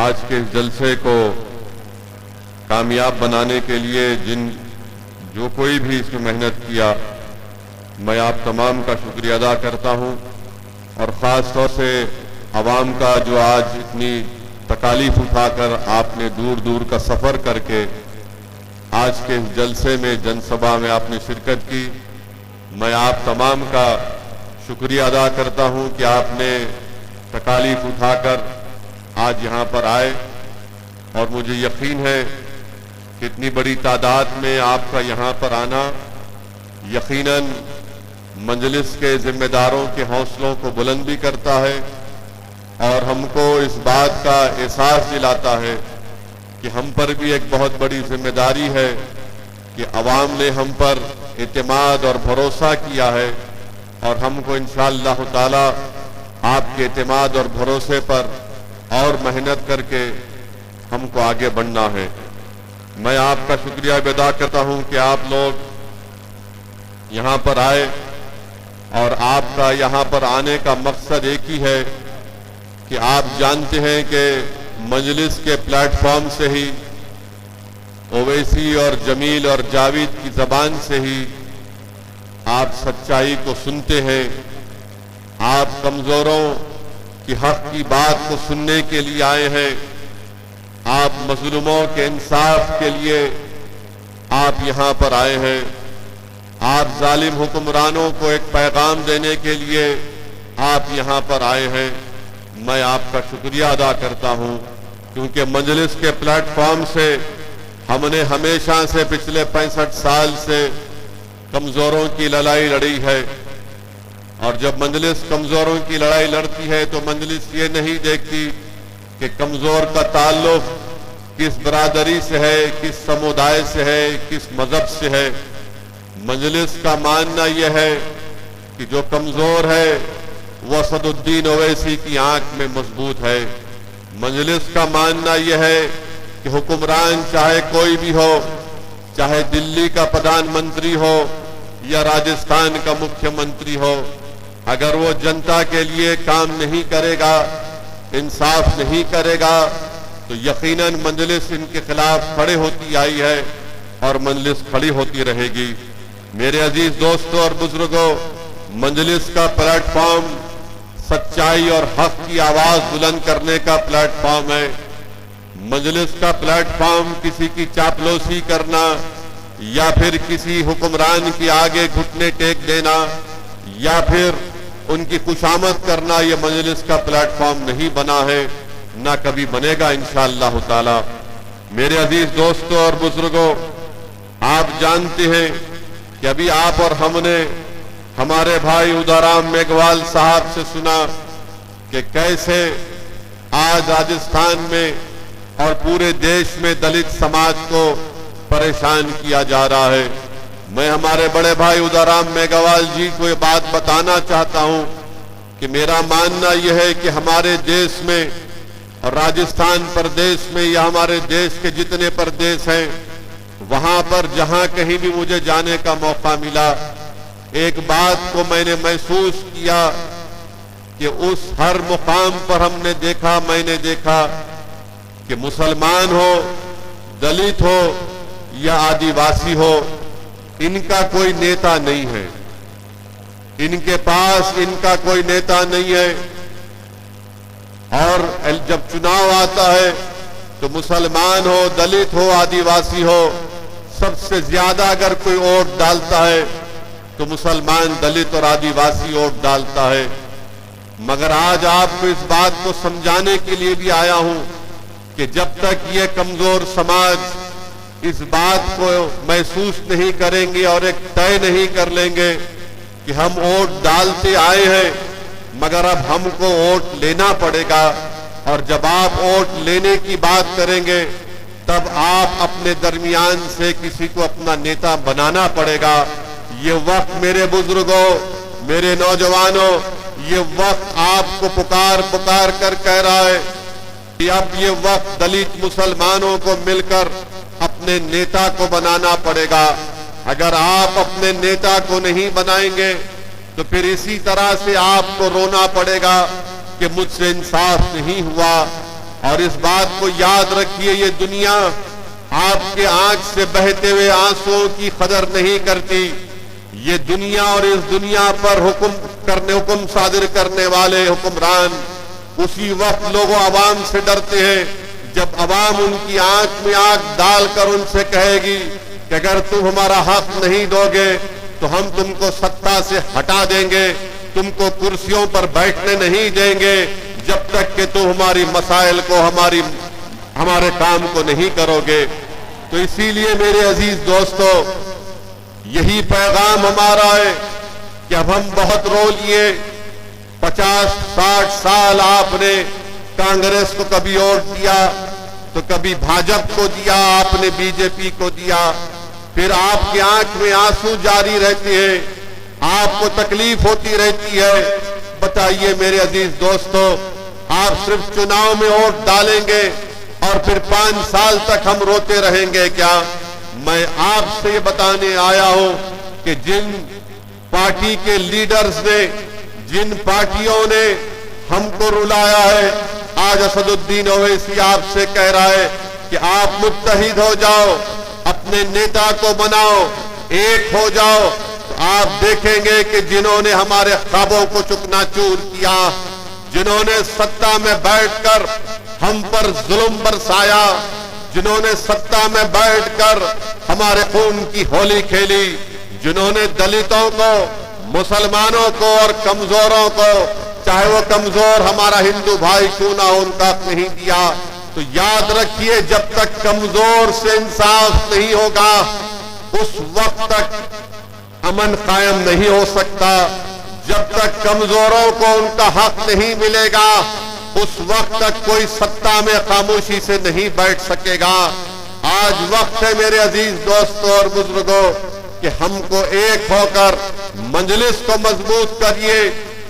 आज के इस जलसे को कामयाब बनाने के लिए जो कोई भी इसमें मेहनत किया, मैं आप तमाम का शुक्रिया अदा करता हूं। और ख़ास तौर से आवाम का जो आज इतनी तकालीफ उठाकर आपने दूर दूर का सफ़र करके आज के इस जलसे में, जनसभा में आपने शिरकत की, मैं आप तमाम का शुक्रिया अदा करता हूं कि आपने तकालीफ उठाकर आज यहाँ पर आए। और मुझे यकीन है कि इतनी बड़ी तादाद में आपका यहाँ पर आना यकीनन मजलिस के जिम्मेदारों के हौसलों को बुलंद भी करता है और हमको इस बात का एहसास दिलाता है कि हम पर भी एक बहुत बड़ी जिम्मेदारी है कि अवाम ने हम पर एतमाद और भरोसा किया है और हमको इंशाअल्लाह ताला आपके एतमाद और भरोसे पर और मेहनत करके हमको आगे बढ़ना है। मैं आपका शुक्रिया अदा करता हूं कि आप लोग यहां पर आए और आपका यहां पर आने का मकसद एक ही है कि आप जानते हैं कि मजलिस के प्लेटफॉर्म से ही ओवैसी और जमील और जावेद की जबान से ही आप सच्चाई को सुनते हैं। आप कमजोरों की हक की बात को सुनने के लिए आए हैं। आप मजलूमों के इंसाफ के लिए आप यहां पर आए हैं। आप जालिम हुक्मरानों को एक पैगाम देने के लिए आप यहां पर आए हैं। मैं आपका शुक्रिया अदा करता हूं क्योंकि मजलिस के प्लेटफॉर्म से हमने हमेशा से पिछले 65 साल से कमजोरों की लड़ाई लड़ी है। और जब मजलिस कमजोरों की लड़ाई लड़ती है तो मजलिस ये नहीं देखती कि कमजोर का ताल्लुक किस बरादरी से है, किस समुदाय से है, किस मजहब से है। मजलिस का मानना यह है कि जो कमजोर है वह असदुद्दीन ओवैसी की आंख में मजबूत है। मजलिस का मानना यह है कि हुक्मरान चाहे कोई भी हो, चाहे दिल्ली का प्रधानमंत्री हो या राजस्थान का मुख्यमंत्री हो, अगर वो जनता के लिए काम नहीं करेगा, इंसाफ नहीं करेगा, तो यकीनन मजलिस इनके खिलाफ खड़े होती आई है और मजलिस खड़ी होती रहेगी। मेरे अजीज दोस्तों और बुजुर्गों, मजलिस का प्लेटफॉर्म सच्चाई और हक की आवाज बुलंद करने का प्लेटफॉर्म है। मजलिस का प्लेटफॉर्म किसी की चापलूसी करना या फिर किसी हुक्मरान के आगे घुटने टेक देना या फिर उनकी खुशामद करना, यह मजलिस का प्लेटफॉर्म नहीं बना है, ना कभी बनेगा इंशाअल्लाह ताला। मेरे अजीज दोस्तों और बुजुर्गों, आप जानते हैं कि अभी आप और हमने हमारे भाई उदाराम मेघवाल साहब से सुना कि कैसे आज राजस्थान में और पूरे देश में दलित समाज को परेशान किया जा रहा है। मैं हमारे बड़े भाई उदाराम मेघवाल जी को ये बात बताना चाहता हूं कि मेरा मानना यह है कि हमारे देश में और राजस्थान प्रदेश में या हमारे देश के जितने प्रदेश हैं, वहां पर जहां कहीं भी मुझे जाने का मौका मिला, एक बात को मैंने महसूस किया कि उस हर मुकाम पर मैंने देखा कि मुसलमान हो, दलित हो या आदिवासी हो, इनका कोई नेता नहीं है। इनके पास इनका कोई नेता नहीं है। और जब चुनाव आता है तो मुसलमान हो, दलित हो, आदिवासी हो, सबसे ज्यादा अगर कोई वोट डालता है तो मुसलमान, दलित और आदिवासी वोट डालता है। मगर आज आपको इस बात को समझाने के लिए भी आया हूं कि जब तक ये कमजोर समाज इस बात को महसूस नहीं करेंगे और एक तय नहीं कर लेंगे कि हम वोट डालते आए हैं, मगर अब हमको वोट लेना पड़ेगा। और जब आप वोट लेने की बात करेंगे तब आप अपने दरमियान से किसी को अपना नेता बनाना पड़ेगा। ये वक्त मेरे बुजुर्गों, मेरे नौजवानों, ये वक्त आपको पुकार पुकार कर कह रहा है कि अब ये वक्त दलित मुसलमानों को मिलकर अपने नेता को बनाना पड़ेगा। अगर आप अपने नेता को नहीं बनाएंगे तो फिर इसी तरह से आपको रोना पड़ेगा कि मुझसे इंसाफ नहीं हुआ, और इस बात को याद रखिए, ये दुनिया आपके आंख से बहते हुए आंसुओं की कदर नहीं करती। ये दुनिया और इस दुनिया पर हुक्म सादिर करने वाले हुक्मरान उसी वक्त लोगों अवाम से डरते हैं जब अवाम उनकी आंख में आंख डालकर उनसे कहेगी कि अगर तुम हमारा हक नहीं दोगे तो हम तुमको सत्ता से हटा देंगे, तुमको कुर्सियों पर बैठने नहीं देंगे जब तक कि तुम हमारी मसाइल को हमारे काम को नहीं करोगे। तो इसीलिए मेरे अजीज दोस्तों, यही पैगाम हमारा है कि अब हम बहुत रो लिए। 50-60 साल आपने कांग्रेस को कभी वोट दिया तो कभी भाजपा को दिया, आपने बीजेपी को दिया, फिर आपकी आंख में आंसू जारी रहते हैं, आपको तकलीफ होती रहती है। बताइए मेरे अजीज दोस्तों, आप सिर्फ चुनाव में वोट डालेंगे और फिर 5 साल तक हम रोते रहेंगे क्या? मैं आपसे ये बताने आया हूं कि जिन पार्टी के लीडर्स ने, जिन पार्टियों ने हमको रुलाया है, आज असदुद्दीन ओवैसी आपसे कह रहा है कि आप मुत्तहिद हो जाओ, अपने नेता को बनाओ, एक हो जाओ। तो आप देखेंगे कि जिन्होंने हमारे ख्वाबों को चुकनाचूर किया, जिन्होंने सत्ता में बैठकर हम पर जुल्म बरसाया, जिन्होंने सत्ता में बैठकर हमारे खून की होली खेली, जिन्होंने दलितों को, मुसलमानों को और कमजोरों को, चाहे वो कमजोर हमारा हिंदू भाई क्यों ना, उनका नहीं दिया। तो याद रखिए, जब तक कमजोर से इंसाफ नहीं होगा उस वक्त तक अमन कायम नहीं हो सकता। जब तक कमजोरों को उनका हक नहीं मिलेगा उस वक्त तक कोई सत्ता में खामोशी से नहीं बैठ सकेगा। आज वक्त है मेरे अजीज दोस्तों और बुजुर्गों कि हमको एक होकर मजलिस को मजबूत करिए।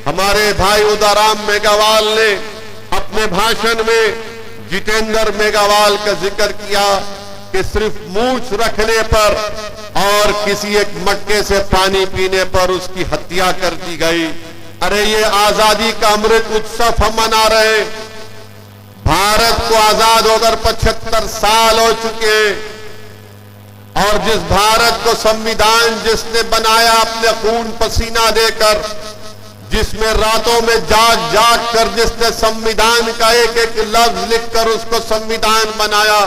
हमारे भाई उदाराम मेघवाल ने अपने भाषण में जितेंद्र मेघवाल का जिक्र किया कि सिर्फ मूंछ रखने पर और किसी एक मटके से पानी पीने पर उसकी हत्या कर दी गई। अरे ये आजादी का अमृत उत्सव हम मना रहे हैं। भारत को आजाद होकर 75 साल हो चुके हैं और जिस भारत को संविधान जिसने बनाया अपने खून पसीना देकर, जिसमें रातों में जाग जाग कर जिसने संविधान का एक एक लफ्ज लिखकर उसको संविधान बनाया,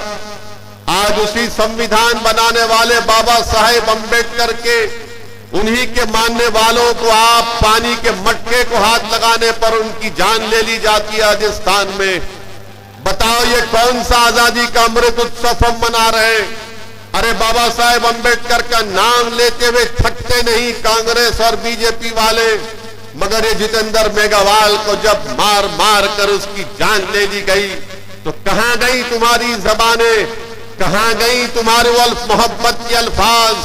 आज उसी संविधान बनाने वाले बाबा साहेब अम्बेडकर के उन्हीं के मानने वालों को आप पानी के मटके को हाथ लगाने पर उनकी जान ले ली जाती है राजस्थान में। बताओ ये कौन सा आजादी का अमृत उत्सव हम मना रहे हैं? अरे बाबा साहेब अम्बेडकर का नाम लेते हुए थकते नहीं कांग्रेस और बीजेपी वाले, मगर ये जितेंद्र मेघवाल को जब मार मार कर उसकी जान ले ली गई तो कहां गई तुम्हारी जबानें, कहां गई तुम्हारे मोहब्बत के अल्फाज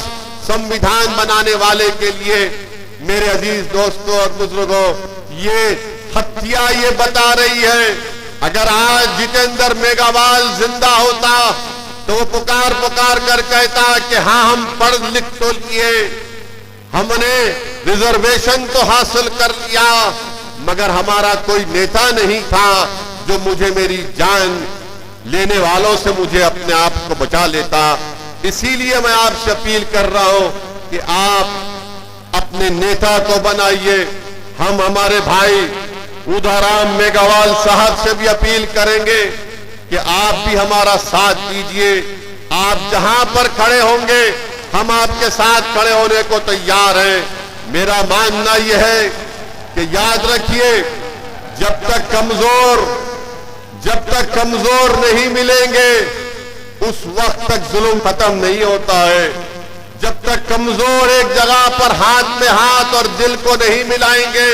संविधान बनाने वाले के लिए? मेरे अजीज दोस्तों और बुजुर्गों, ये हत्या ये बता रही है, अगर आज जितेंद्र मेघवाल जिंदा होता तो वो पुकार पुकार कर कहता कि हाँ हम पढ़ लिख तो लिए, हमने रिजर्वेशन तो हासिल कर लिया, मगर हमारा कोई नेता नहीं था जो मुझे मेरी जान लेने वालों से मुझे अपने आप को बचा लेता। इसीलिए मैं आपसे अपील कर रहा हूं कि आप अपने नेता को बनाइए। हम हमारे भाई उदाराम मेघवाल साहब से भी अपील करेंगे कि आप भी हमारा साथ दीजिए। आप जहां पर खड़े होंगे हम आपके साथ खड़े होने को तैयार हैं। मेरा मानना यह है कि याद रखिए, जब तक कमजोर नहीं मिलेंगे उस वक्त तक जुल्म खत्म नहीं होता है। जब तक कमजोर एक जगह पर हाथ में हाथ और दिल को नहीं मिलाएंगे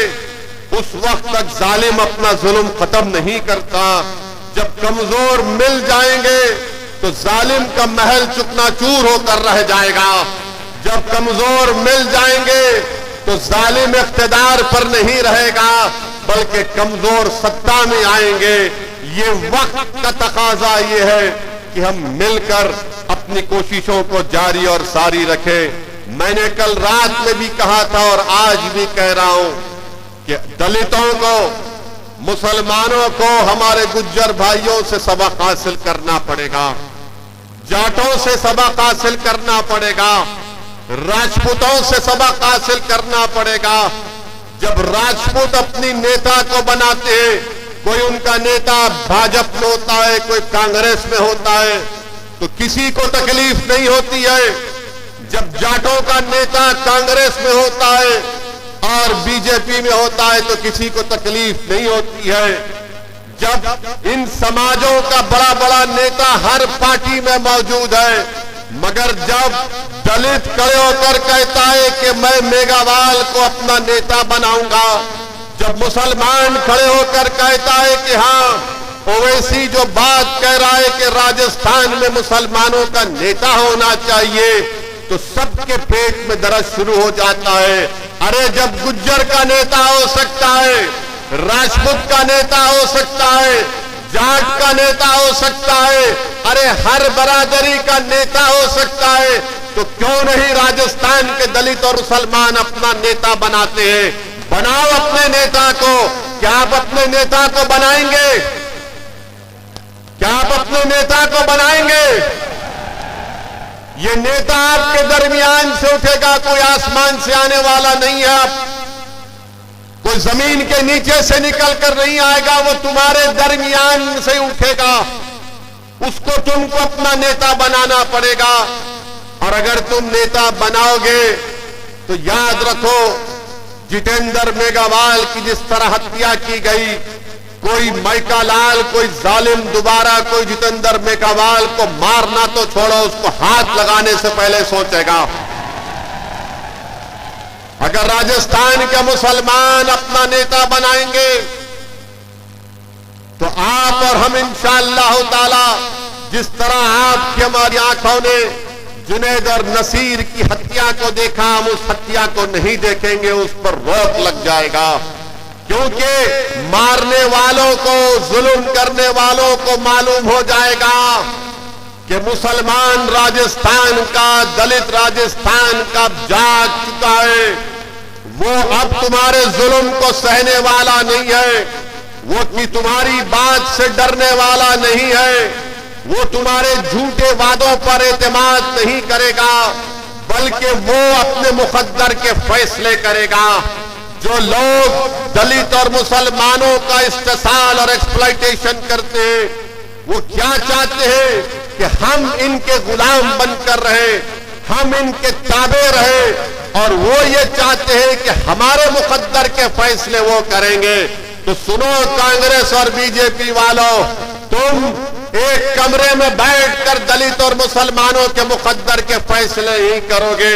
उस वक्त तक जालिम अपना जुल्म खत्म नहीं करता। जब कमजोर मिल जाएंगे तो जालिम का महल चुकनाचूर होकर रह जाएगा। जब कमजोर मिल जाएंगे तो जालिम इख्तिदार पर नहीं रहेगा बल्कि कमजोर सत्ता में आएंगे। ये वक्त का तकाजा ये है कि हम मिलकर अपनी कोशिशों को जारी और सारी रखें। मैंने कल रात में भी कहा था और आज भी कह रहा हूं कि दलितों को, मुसलमानों को हमारे गुज्जर भाइयों से सबक हासिल करना पड़ेगा, जाटों से सबक हासिल करना पड़ेगा, राजपूतों से सबक हासिल करना पड़ेगा। जब राजपूत अपनी नेता को बनाते हैं, कोई उनका नेता भाजपा में होता है, कोई कांग्रेस में होता है, तो किसी को तकलीफ नहीं होती है। जब जाटों का नेता कांग्रेस में होता है और बीजेपी में होता है तो किसी को तकलीफ नहीं होती है। जब इन समाजों का बड़ा बड़ा नेता हर पार्टी में मौजूद है, मगर जब दलित खड़े होकर कहता है कि मैं मेघावाल को अपना नेता बनाऊंगा, जब मुसलमान खड़े होकर कहता है कि हाँ ओवैसी जो बात कह रहा है कि राजस्थान में मुसलमानों का नेता होना चाहिए, तो सबके पेट में दर्द शुरू हो जाता है। अरे जब गुज्जर का नेता हो सकता है, राजपूत का नेता हो सकता है, जाट का नेता हो सकता है, अरे हर बरादरी का नेता हो सकता है, तो क्यों नहीं राजस्थान के दलित और मुसलमान अपना नेता बनाते हैं? बनाओ अपने नेता को। क्या आप अपने नेता को बनाएंगे? क्या आप अपने नेता को बनाएंगे? ये नेता आपके दरमियान से उठेगा, कोई आसमान से आने वाला नहीं है। आप कोई जमीन के नीचे से निकल कर नहीं आएगा, वो तुम्हारे दरमियान से उठेगा। उसको तुमको अपना नेता बनाना पड़ेगा। और अगर तुम नेता बनाओगे तो याद रखो, जितेंद्र मेघावाल की जिस तरह हत्या की गई, कोई मैकालाल, कोई जालिम दोबारा कोई जितेंद्र मेघावाल को मारना तो छोड़ो, उसको हाथ लगाने से पहले सोचेगा। अगर राजस्थान के मुसलमान अपना नेता बनाएंगे तो आप और हम इंशाअल्लाह ताला, जिस तरह आपकी हमारी आंखों ने जुनैद और नसीर की हत्या को देखा, हम उस हत्या को नहीं देखेंगे, उस पर रोक लग जाएगा। क्योंकि मारने वालों को, जुल्म करने वालों को मालूम हो जाएगा कि मुसलमान राजस्थान का, दलित राजस्थान का जाग चुका है। वो अब तुम्हारे जुल्म को सहने वाला नहीं है, वो कि तुम्हारी बात से डरने वाला नहीं है, वो तुम्हारे झूठे वादों पर एतमाद नहीं करेगा, बल्कि वो अपने मुकद्दर के फैसले करेगा। जो लोग दलित और मुसलमानों का इस्तेसाल और एक्सप्लॉयटेशन करते हैं, वो क्या चाहते हैं कि हम इनके गुलाम बनकर रहे, हम इनके ताबे रहे, और वो ये चाहते हैं कि हमारे मुकद्दर के फैसले वो करेंगे। तो सुनो कांग्रेस और बीजेपी वालों, तुम एक कमरे में बैठकर दलित और मुसलमानों के मुकद्दर के फैसले ही करोगे,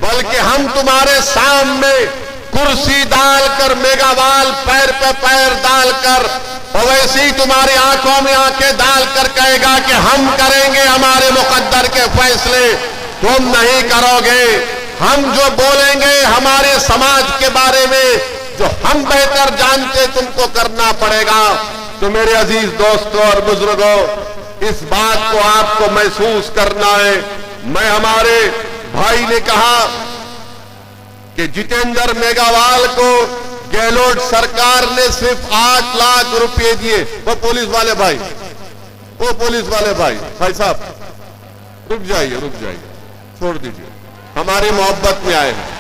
बल्कि हम तुम्हारे सामने कुर्सी डालकर, मेघावाल पैर पे पैर डालकर, ओवैसी तुम्हारी आंखों में आंखें डालकर कहेगा कि हम करेंगे हमारे मुकद्दर के फैसले, तुम नहीं करोगे। हम जो बोलेंगे हमारे समाज के बारे में, जो हम बेहतर जानते, तुमको करना पड़ेगा। तो मेरे अजीज दोस्तों और बुजुर्गों, इस बात को आपको महसूस करना है। मैं, हमारे भाई ने कहा कि जितेंद्र मेघावाल को गहलोत सरकार ने सिर्फ 8 लाख रुपए दिए। वो पुलिस वाले भाई, वो पुलिस वाले भाई साहब, रुक जाइए, छोड़ दीजिए, हमारी मोहब्बत में आए हैं।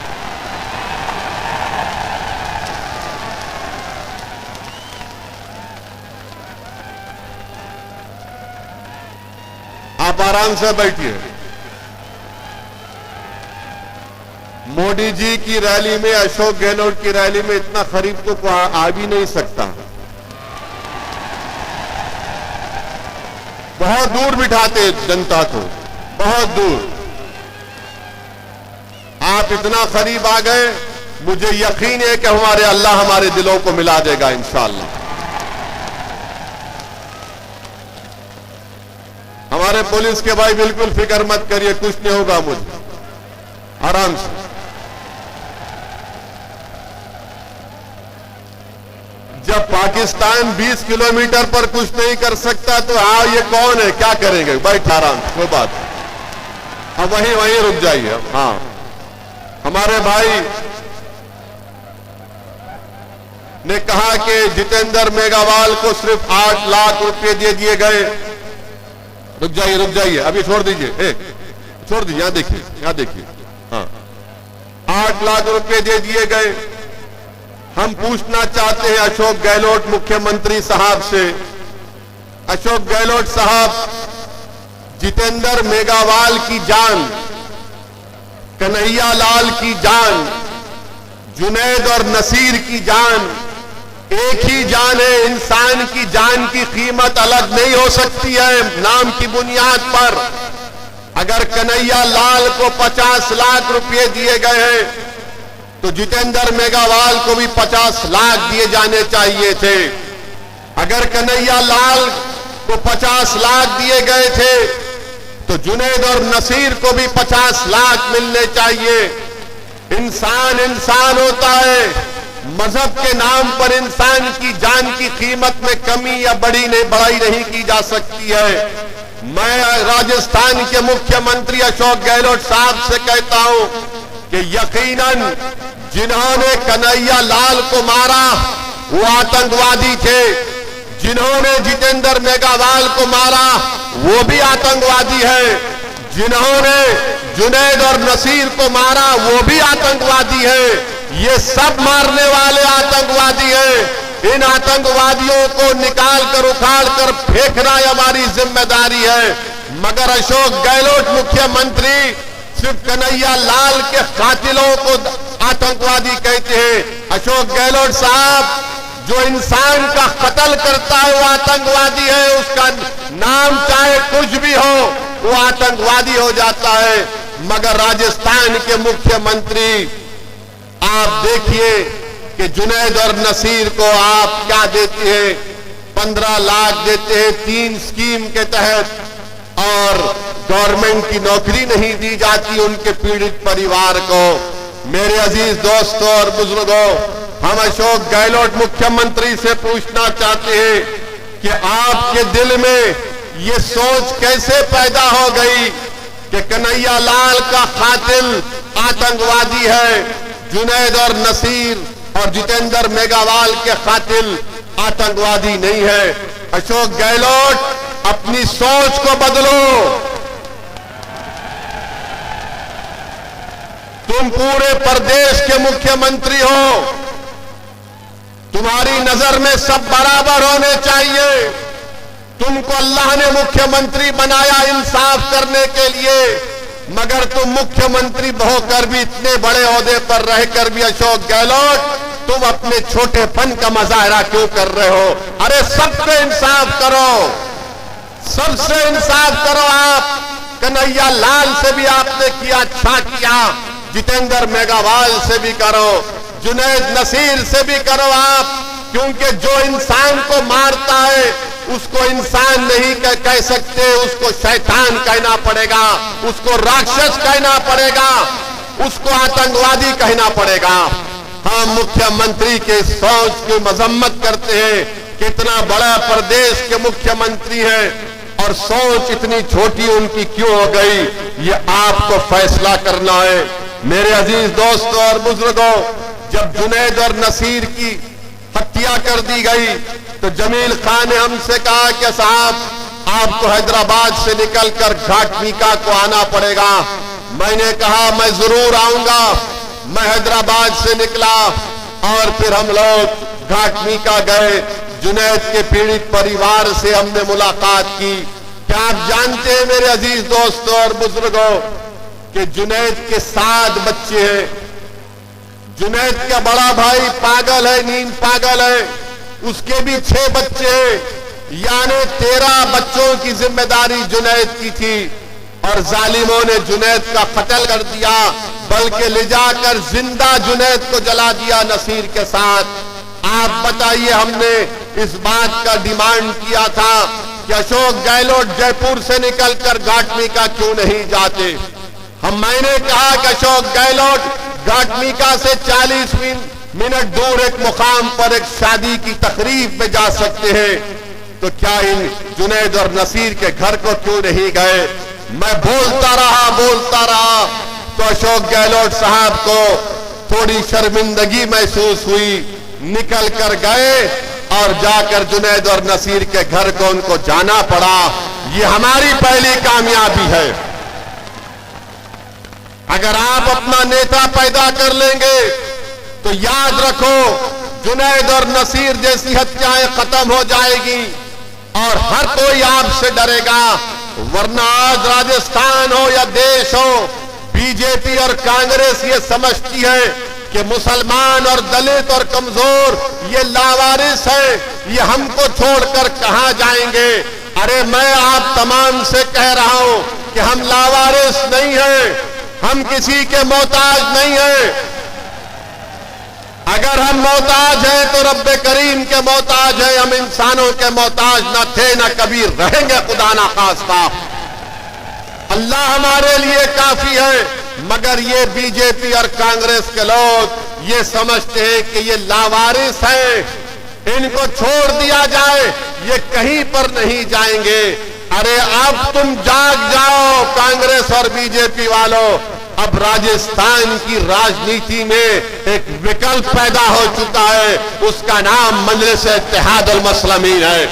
आप आराम से बैठिए। मोदी जी की रैली में, अशोक गहलोत की रैली में इतना खरीब तो आ भी नहीं सकता। बहुत दूर बिठाते जनता को, बहुत दूर। आप इतना करीब आ गए, मुझे यकीन है कि हमारे अल्लाह हमारे दिलों को मिला देगा इंशाअल्लाह। हमारे पुलिस के भाई बिल्कुल फिक्र मत करिए, कुछ नहीं होगा मुझे, आराम से। जब पाकिस्तान 20 किलोमीटर पर कुछ नहीं कर सकता तो हाँ, ये कौन है, क्या करेंगे? बैठ आराम से, कोई बात। अब वहीं रुक जाइए। हाँ, हमारे भाई ने कहा कि जितेंद्र मेघवाल को सिर्फ 8 लाख रुपए दे दिए गए। रुक जाइए, अभी छोड़ दीजिए, छोड़ दीजिए, यहां देखिए, हाँ, 8 लाख रुपए दे दिए गए। हम पूछना चाहते हैं अशोक गहलोत मुख्यमंत्री साहब से, अशोक गहलोत साहब, जितेंद्र मेघवाल की जान, कन्हैया लाल की जान, जुनैद और नसीर की जान एक ही जान है। इंसान की जान की कीमत अलग नहीं हो सकती है नाम की बुनियाद पर। अगर कन्हैया लाल को 50 लाख रुपए दिए गए हैं तो जितेंद्र मेघवाल को भी 50 लाख दिए जाने चाहिए थे। अगर कन्हैया लाल को 50 लाख दिए गए थे तो जुनैद और नसीर को भी 50 लाख मिलने चाहिए। इंसान इंसान होता है। मजहब के नाम पर इंसान की जान की कीमत में कमी या बढ़ाई नहीं की जा सकती है। मैं राजस्थान के मुख्यमंत्री अशोक गहलोत साहब से कहता हूं कि यकीनन जिन्होंने कन्हैया लाल को मारा वो आतंकवादी थे, जिन्होंने जितेंद्र मेघवाल को मारा वो भी आतंकवादी है, जिन्होंने जुनैद और नसीर को मारा वो भी आतंकवादी है। ये सब मारने वाले आतंकवादी हैं। इन आतंकवादियों को निकाल कर उखाड़ कर फेंकना हमारी जिम्मेदारी है। मगर अशोक गहलोत मुख्यमंत्री सिर्फ कन्हैया लाल के कातिलों को आतंकवादी कहते हैं। अशोक गहलोत साहब, जो इंसान का कत्ल करता है वो आतंकवादी है। उसका नाम चाहे कुछ भी हो वो आतंकवादी हो जाता है। मगर राजस्थान के मुख्यमंत्री, आप देखिए कि जुनैद और नसीर को आप क्या देते हैं, 15 लाख देते हैं 3 स्कीम के तहत, और गवर्नमेंट की नौकरी नहीं दी जाती उनके पीड़ित परिवार को। मेरे अजीज दोस्तों और बुजुर्गों, हम अशोक गहलोत मुख्यमंत्री से पूछना चाहते हैं कि आपके दिल में ये सोच कैसे पैदा हो गई कि कन्हैया लाल का कातिल आतंकवादी है, जुनैद और नसीर और जितेंद्र मेघवाल के कातिल आतंकवादी नहीं है। अशोक गहलोत, अपनी सोच को बदलो। तुम पूरे प्रदेश के मुख्यमंत्री हो, तुम्हारी नजर में सब बराबर होने चाहिए। तुमको अल्लाह ने मुख्यमंत्री बनाया इंसाफ करने के लिए, मगर तुम मुख्यमंत्री होकर भी इतने बड़े ओहदे पर रहकर भी अशोक गहलोत, तुम अपने छोटेपन का मुजाहरा क्यों कर रहे हो? अरे सबसे इंसाफ करो, सबसे इंसाफ करो। आप कन्हैया लाल से भी आपने किया, अच्छा किया, जितेंद्र मेघवाल से भी करो, जुनैद नसीर से भी करो आप, क्योंकि जो इंसान को मारता है उसको इंसान नहीं कह सकते, उसको शैतान कहना पड़ेगा, उसको राक्षस कहना पड़ेगा, उसको आतंकवादी कहना पड़ेगा। हम मुख्यमंत्री के सोच की मजम्मत करते हैं, कितना बड़ा प्रदेश के मुख्यमंत्री हैं और सोच इतनी छोटी उनकी क्यों हो गई, ये आपको फैसला करना है। मेरे अजीज दोस्तों और बुजुर्गों, जब जुनैद और नसीर की हत्या कर दी गई तो जमील खान ने हमसे कहा कि साहब आपको हैदराबाद से निकलकर घाटमीका को आना पड़ेगा। मैंने कहा मैं जरूर आऊंगा। मैं हैदराबाद से निकला और फिर हम लोग घाटमीका गए। जुनैद के पीड़ित परिवार से हमने मुलाकात की। क्या आप जानते हैं मेरे अजीज दोस्तों और बुजुर्गों कि जुनैद के 7 बच्चे हैं। जुनैद का बड़ा भाई पागल है, नींद पागल है, उसके भी 6 बच्चे हैं, यानी 13 बच्चों की जिम्मेदारी जुनैद की थी और जालिमों ने जुनैद का कत्ल कर दिया, बल्कि ले जाकर जिंदा जुनैद को जला दिया नसीर के साथ। आप बताइए, हमने इस बात का डिमांड किया था कि अशोक गहलोत जयपुर से निकलकर घाटमीका क्यों नहीं जाते। मैंने कहा कि अशोक गहलोत घाटमीका से 40 मिनट दूर एक मुकाम पर एक शादी की तकरीब में जा सकते हैं, तो क्या इन जुनैद और नसीर के घर को क्यों नहीं गए? मैं बोलता रहा तो अशोक गहलोत साहब को थोड़ी शर्मिंदगी महसूस हुई निकल कर गए और जाकर जुनैद और नसीर के घर को उनको जाना पड़ा। ये हमारी पहली कामयाबी है। अगर आप अपना नेता पैदा कर लेंगे तो याद रखो जुनैद और नसीर जैसी हत्याएं खत्म हो जाएगी और हर कोई आपसे डरेगा। वरना आज राजस्थान हो या देश हो, बीजेपी और कांग्रेस ये समझती है कि मुसलमान और दलित और कमजोर ये लावारिस है, ये हमको छोड़कर कहां जाएंगे। अरे मैं आप तमाम से कह रहा हूं कि हम लावारिस नहीं हैं, हम किसी के मोहताज नहीं हैं। अगर हम मोहताज हैं तो रब्बे करीम के मोहताज हैं, हम इंसानों के मोहताज न थे न कभी रहेंगे, खुदा ना खास्ता। अल्लाह हमारे लिए काफी है। मगर ये बीजेपी और कांग्रेस के लोग ये समझते हैं कि ये लावारिस हैं, इनको छोड़ दिया जाए, ये कहीं पर नहीं जाएंगे। अरे अब तुम जाग जाओ कांग्रेस और बीजेपी वालों, अब राजस्थान की राजनीति में एक विकल्प पैदा हो चुका है, उसका नाम मजलिस इत्तेहादुल मुस्लिमीन है।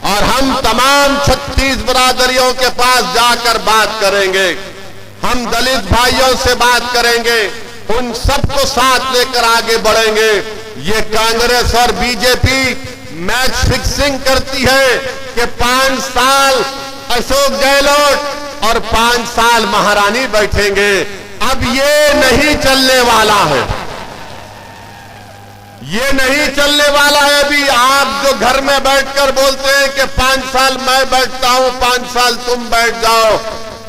और हम तमाम 36 बरादरियों के पास जाकर बात करेंगे, हम दलित भाइयों से बात करेंगे, उन सबको साथ लेकर आगे बढ़ेंगे। ये कांग्रेस और बीजेपी मैच फिक्सिंग करती है कि 5 साल अशोक गहलोत और 5 साल महारानी बैठेंगे। अब ये नहीं चलने वाला है, ये नहीं चलने वाला है। अभी आप जो घर में बैठकर बोलते हैं कि 5 साल मैं बैठता हूं, 5 साल तुम बैठ जाओ,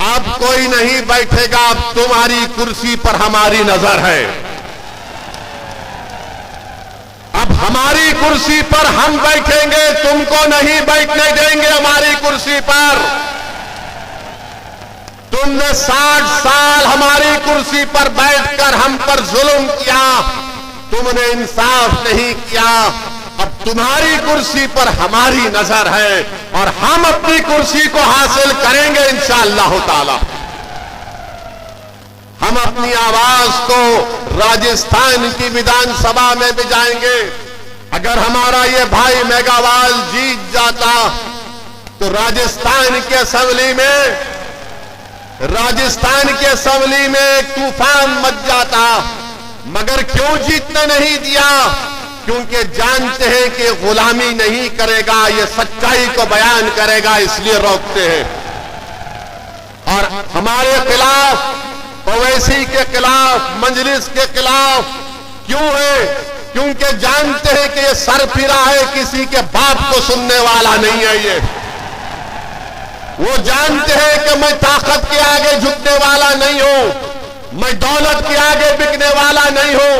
अब कोई नहीं बैठेगा। अब तुम्हारी कुर्सी पर हमारी नजर है, अब हमारी कुर्सी पर हम बैठेंगे, तुमको नहीं बैठने देंगे हमारी कुर्सी पर। तुमने 60 साल हमारी कुर्सी पर बैठकर हम पर जुल्म किया, तुमने इंसाफ नहीं किया। अब तुम्हारी कुर्सी पर हमारी नजर है और हम अपनी कुर्सी को हासिल करेंगे इंशाअल्लाह ताला। हम अपनी आवाज को राजस्थान की विधानसभा में भी जाएंगे। अगर हमारा ये भाई मेघावाल जीत जाता तो राजस्थान की असेंबली में एक तूफान मच जाता। मगर क्यों जीतने नहीं दिया? क्योंकि जानते हैं कि गुलामी नहीं करेगा, ये सच्चाई को बयान करेगा, इसलिए रोकते हैं। और हमारे खिलाफ, ओवैसी के खिलाफ, मजलिस के खिलाफ क्यों है? क्योंकि जानते हैं कि ये सरफिरा है, किसी के बाप को सुनने वाला नहीं है। ये वो जानते हैं कि मैं ताकत के आगे झुकने वाला नहीं हूं, मैं दौलत के आगे बिकने वाला नहीं हूं,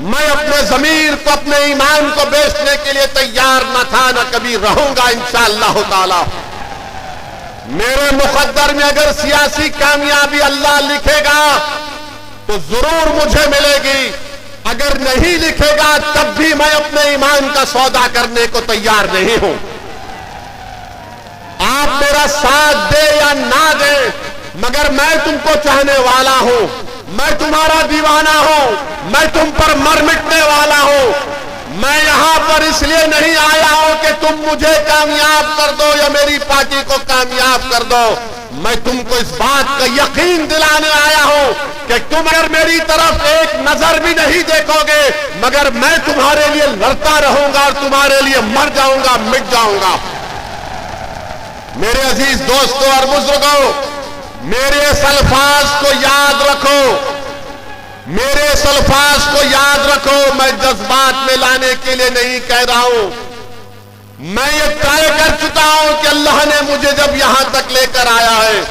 मैं अपने जमीर को, अपने ईमान को बेचने के लिए तैयार न था, न कभी रहूंगा इंशाअल्लाह ताला। मेरे मुकद्दर में अगर सियासी कामयाबी अल्लाह लिखेगा तो जरूर मुझे मिलेगी, अगर नहीं लिखेगा तब भी मैं अपने ईमान का सौदा करने को तैयार नहीं हूं। आप मेरा साथ दे या ना दे, मगर मैं तुमको चाहने वाला हूं, मैं तुम्हारा दीवाना हूं, मैं तुम पर मर मिटने वाला हूं। मैं यहां पर इसलिए नहीं आया हूं कि तुम मुझे कामयाब कर दो या मेरी पार्टी को कामयाब कर दो। मैं तुमको इस बात का यकीन दिलाने आया हूं कि तुम अगर मेरी तरफ एक नजर भी नहीं देखोगे, मगर मैं तुम्हारे लिए लड़ता रहूंगा और तुम्हारे लिए मर जाऊंगा, मिट जाऊंगा। मेरे अजीज दोस्तों और बुजुर्गों, मेरे इस अल्फाज को याद रखो, मेरे इस अल्फाज को याद रखो। मैं जज्बात में लाने के लिए नहीं कह रहा हूं, मैं ये तय कर चुका हूं कि अल्लाह ने मुझे जब यहां तक लेकर आया है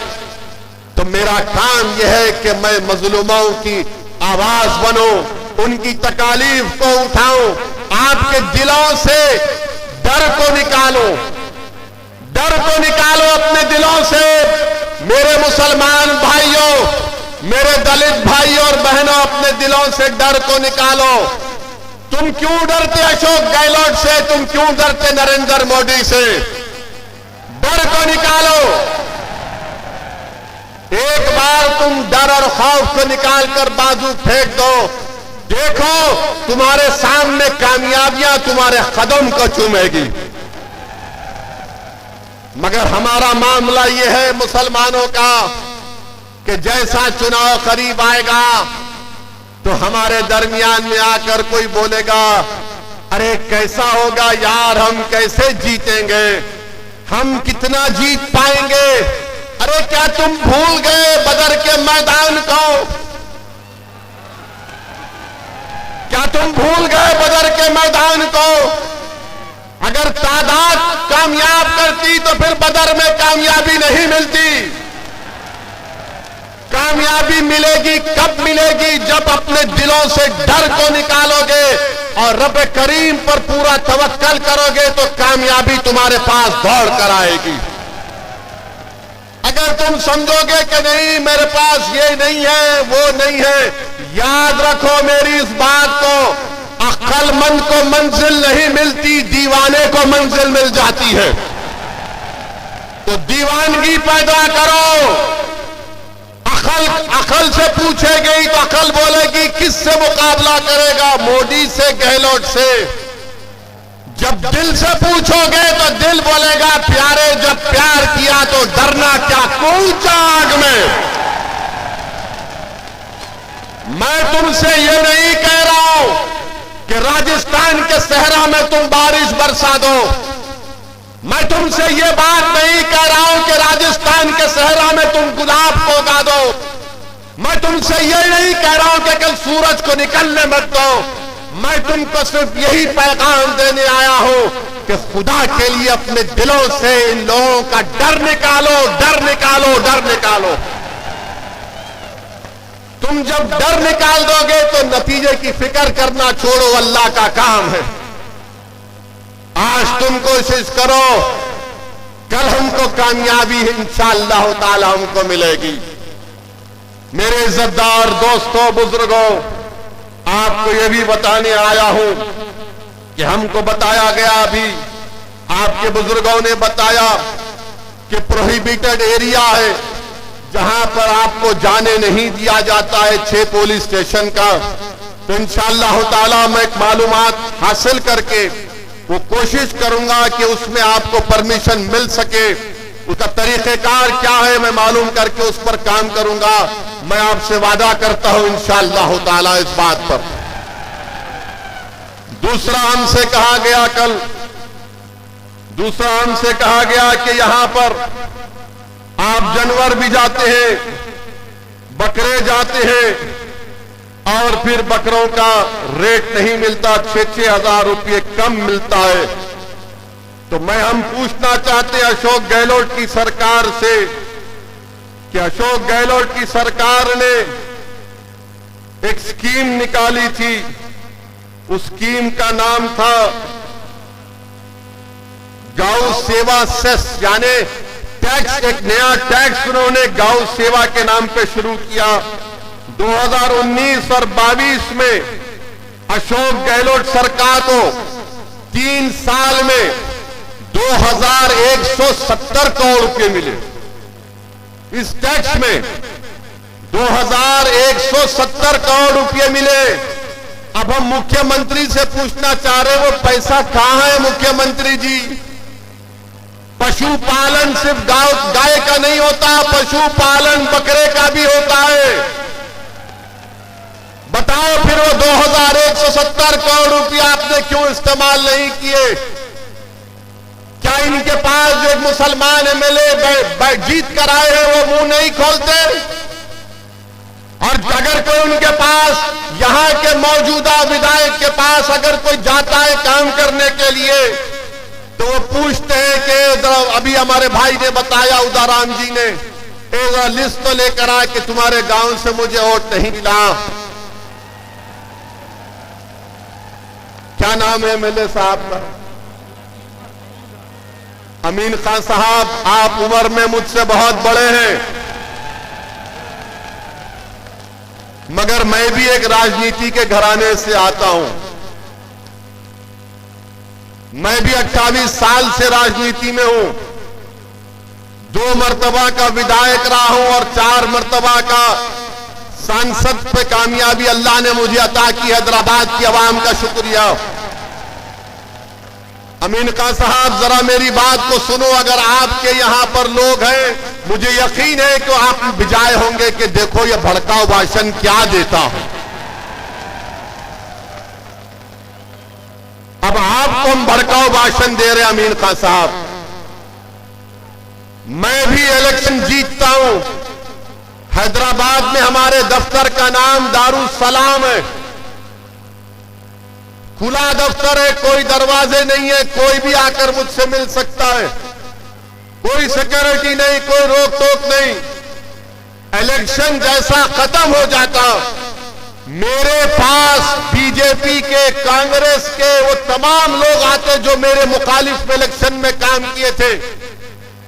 तो मेरा काम यह है कि मैं मजलूमों की आवाज बनूं, उनकी तकालीफ को उठाऊं, आपके दिलों से डर को निकालो, डर को निकालो अपने दिलों से। मेरे मुसलमान भाइयों, मेरे दलित भाइयों और बहनों, अपने दिलों से डर को निकालो। तुम क्यों डरते अशोक गहलोत से? तुम क्यों डरते नरेंद्र मोदी से? डर को निकालो। एक बार तुम डर और खौफ को निकालकर बाजू फेंक दो देखो तुम्हारे सामने कामयाबियां तुम्हारे कदम को चूमेगी। मगर हमारा मामला यह है मुसलमानों का कि जैसा चुनाव करीब आएगा तो हमारे दरमियान में आकर कोई बोलेगा, अरे कैसा होगा यार, हम कैसे जीतेंगे, हम कितना जीत पाएंगे। अरे क्या तुम भूल गए बदर के मैदान को? क्या तुम भूल गए बदर के मैदान को? अगर तादाद कामयाब करती तो फिर बदर में कामयाबी नहीं मिलती। कामयाबी मिलेगी कब मिलेगी? जब अपने दिलों से डर को निकालोगे और रब करीम पर पूरा तवक्कल करोगे तो कामयाबी तुम्हारे पास दौड़ कर आएगी। अगर तुम समझोगे कि नहीं मेरे पास ये नहीं है वो नहीं है, याद रखो मेरी इस बात को, अक्लमंद को मंजिल नहीं मिलती, दीवाने को मंजिल मिल जाती है। तो दीवानगी पैदा करो। अकल से पूछेगी तो अकल बोलेगी किससे मुकाबला करेगा? मोदी से, गहलोत से। जब दिल से पूछोगे तो दिल बोलेगा प्यारे, जब प्यार किया तो डरना क्या, कूचा आग में। मैं तुमसे ये नहीं कह रहा हूं कि राजस्थान के सहरा में तुम बारिश बरसा दो। मैं तुमसे ये बात नहीं कह रहा हूं कि राजस्थान के सहरा में तुम गुलाब को उगा दो। मैं तुमसे ये नहीं कह रहा हूं कि कल सूरज को निकलने मत दो। मैं तुमको सिर्फ यही पैगाम देने आया हूं कि खुदा के लिए अपने दिलों से इन लोगों का डर निकालो, डर निकालो, डर निकालो। तुम जब डर निकाल दोगे तो नतीजे की फिक्र करना छोड़ो, अल्लाह का काम है। आज तुम कोशिश करो, कल हमको कामयाबी इंशाअल्लाह ताला हमको मिलेगी। मेरे इज्जतदार दोस्तों, बुजुर्गों, आपको यह भी बताने आया हूं कि हमको बताया गया, अभी आपके बुजुर्गों ने बताया कि प्रोहिबिटेड एरिया है जहां पर आपको जाने नहीं दिया जाता है, 6 पुलिस स्टेशन का। तो इंशाअल्लाह ताला मैं एक मालूमात हासिल करके वो कोशिश करूंगा कि उसमें आपको परमिशन मिल सके। उसका तरीक़ेकार क्या है मैं मालूम करके उस पर काम करूंगा। मैं आपसे वादा करता हूं इंशाअल्लाह ताला इस बात पर। दूसरा हमसे कहा गया कल, दूसरा हमसे कहा गया कि यहां पर आप जानवर भी जाते हैं, बकरे जाते हैं और फिर बकरों का रेट नहीं मिलता, 6-6 हजार रुपये कम मिलता है। तो हम पूछना चाहते हैं अशोक गहलोत की सरकार से कि अशोक गहलोत की सरकार ने एक स्कीम निकाली थी, उस स्कीम का नाम था गौ सेवा सेस, यानी टैक्स, एक नया टैक्स उन्होंने गौ सेवा के नाम पे शुरू किया। 2019 और 22 में अशोक गहलोत सरकार को 3 साल में 2170 करोड़ रुपए मिले। इस टैक्स में 2170 करोड़ रुपए मिले। अब हम मुख्यमंत्री से पूछना चाह रहे हैं वो पैसा कहां है मुख्यमंत्री जी? पशुपालन सिर्फ गाय का नहीं होता, पशुपालन बकरे का भी होता है। बताओ फिर वो 2170 करोड़ रुपया आपने क्यों इस्तेमाल नहीं किए? क्या इनके पास जो एक मुसलमान एमएलए जीत कर आए हैं वो मुंह नहीं खोलते? और अगर कोई उनके पास, यहां के मौजूदा विधायक के पास अगर कोई जाता है काम करने के लिए तो वो पूछते हैं कि अभी हमारे भाई ने बताया, उदाराम जी ने, एक लिस्ट तो लेकर आए कि तुम्हारे गांव से मुझे वोट नहीं मिला। क्या नाम है एमएलए साहब का? अमीन खान साहब, आप उम्र में मुझसे बहुत बड़े हैं, मगर मैं भी एक राजनीति के घराने से आता हूं। मैं भी 28 साल से राजनीति में हूं। 2 मर्तबा का विधायक रहा हूं और 4 मर्तबा का सांसद पे कामयाबी अल्लाह ने मुझे अता की। हैदराबाद की आवाम का शुक्रिया। अमीन खान साहब, जरा मेरी बात को सुनो। अगर आपके यहां पर लोग हैं, मुझे यकीन है कि आप बिजाए होंगे कि देखो ये भड़काऊ भाषण क्या देता है। अब आपको हम भड़काऊ भाषण दे रहे हैं अमीन खान साहब। मैं भी इलेक्शन जीतता हूं। हैदराबाद में हमारे दफ्तर का नाम दारुल सलाम है। खुला दफ्तर है, कोई दरवाजे नहीं है, कोई भी आकर मुझसे मिल सकता है, कोई सिक्योरिटी नहीं, कोई रोक टोक नहीं। इलेक्शन जैसा खत्म हो जाता, मेरे पास बीजेपी के, कांग्रेस के वो तमाम लोग आते जो मेरे मुखालिफ में इलेक्शन में काम किए थे,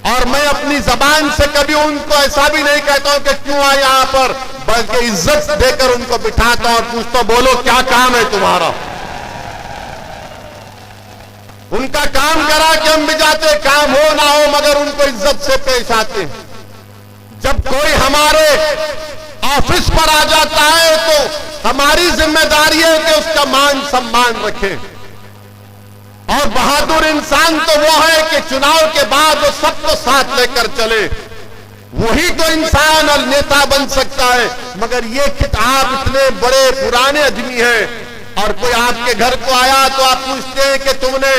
और मैं अपनी जबान से कभी उनको ऐसा भी नहीं कहता हूं कि क्यों आए यहां पर, बल्कि इज्जत देकर उनको बिठाता और पूछता, बोलो क्या काम है तुम्हारा। उनका काम करा कि हम भी जाते, काम हो ना हो मगर उनको इज्जत से पेश आते। जब कोई हमारे ऑफिस पर आ जाता है तो हमारी जिम्मेदारी है कि उसका मान सम्मान रखें। और बहादुर इंसान तो वो है कि चुनाव के बाद वो सबको साथ लेकर चले, वही तो इंसान और नेता बन सकता है। मगर ये आप इतने बड़े पुराने आदमी हैं और कोई आपके घर को आया तो आप पूछते हैं कि तुमने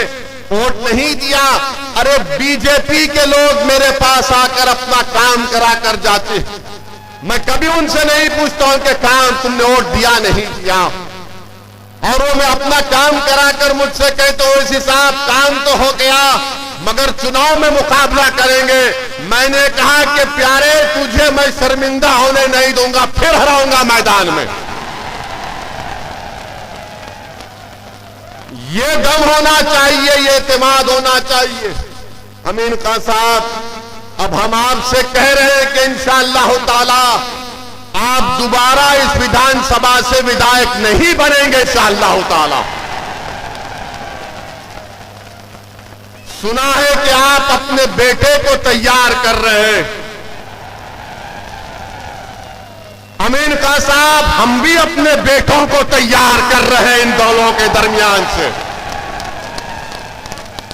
वोट नहीं दिया। अरे बीजेपी के लोग मेरे पास आकर अपना काम करा कर जाते, मैं कभी उनसे नहीं पूछता हूं कि काम तुमने वोट दिया नहीं दिया, और वो मैं अपना काम कराकर मुझसे कहते हो इस हिसाब काम तो हो गया मगर चुनाव में मुकाबला करेंगे। मैंने कहा कि प्यारे तुझे मैं शर्मिंदा होने नहीं दूंगा, फिर हराऊंगा मैदान में। ये दम होना चाहिए, ये एतमाद होना चाहिए। अमीन खान साहब, अब हम आपसे कह रहे हैं कि इंशाअल्लाह ताला आप दोबारा इस विधानसभा से विधायक नहीं बनेंगे इंशाअल्लाह ताला। सुना है कि आप अपने बेटे को तैयार कर रहे हैं। अमीन खान साहब, हम भी अपने बेटों को तैयार कर रहे हैं। इन दोनों के दरमियान से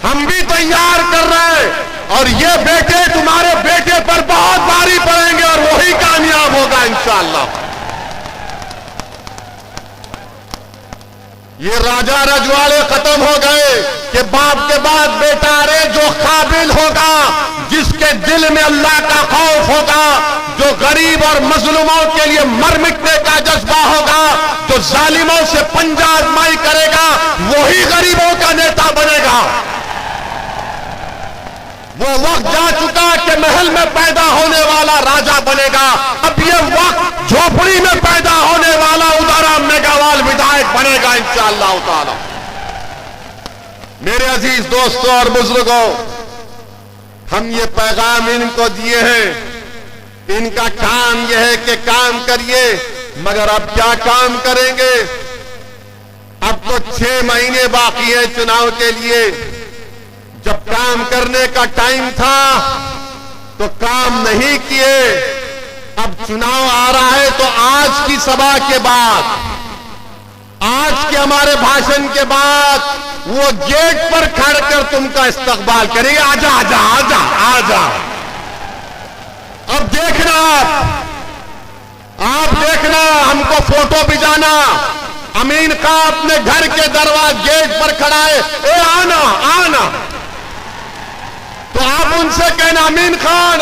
हम भी तैयार कर रहे हैं, और ये बेटे तुम्हारे बेटे पर बहुत भारी पड़ेंगे और वही कामयाब होगा इंशाअल्लाह। ये राजा रजवाड़े खत्म हो गए कि बाप के बाद बेटा। अरे जो काबिल होगा, जिसके दिल में अल्लाह का खौफ होगा, जो गरीब और मजलूमों के लिए मर मिटने का जज्बा होगा, जो जालिमों से पंजा आजमाई करेगा, वही गरीबों का नेता बनेगा। वो वक्त जा चुका कि महल में पैदा होने वाला राजा बनेगा। अब ये वक्त झोपड़ी में पैदा होने वाला उदारा मेगावाल विधायक बनेगा इंशाअल्लाह ताला। मेरे अजीज दोस्तों और बुजुर्गों, हम ये पैगाम इनको दिए हैं। इनका काम यह है कि काम करिए, मगर अब क्या काम करेंगे? अब तो 6 महीने बाकी है चुनाव के लिए। जब काम करने का टाइम था तो काम नहीं किए। अब चुनाव आ रहा है तो आज की सभा के बाद, आज के हमारे भाषण के बाद वो गेट पर खड़ कर तुमका इस्तकबाल करेंगे। आजा आजा आजा आजा। अब देखना, आप देखना, हमको फोटो भिजाना। अमीन खान अपने घर के दरवाजे गेट पर खड़ा है, ए आना आना। तो आप उनसे कहना, अमीन खान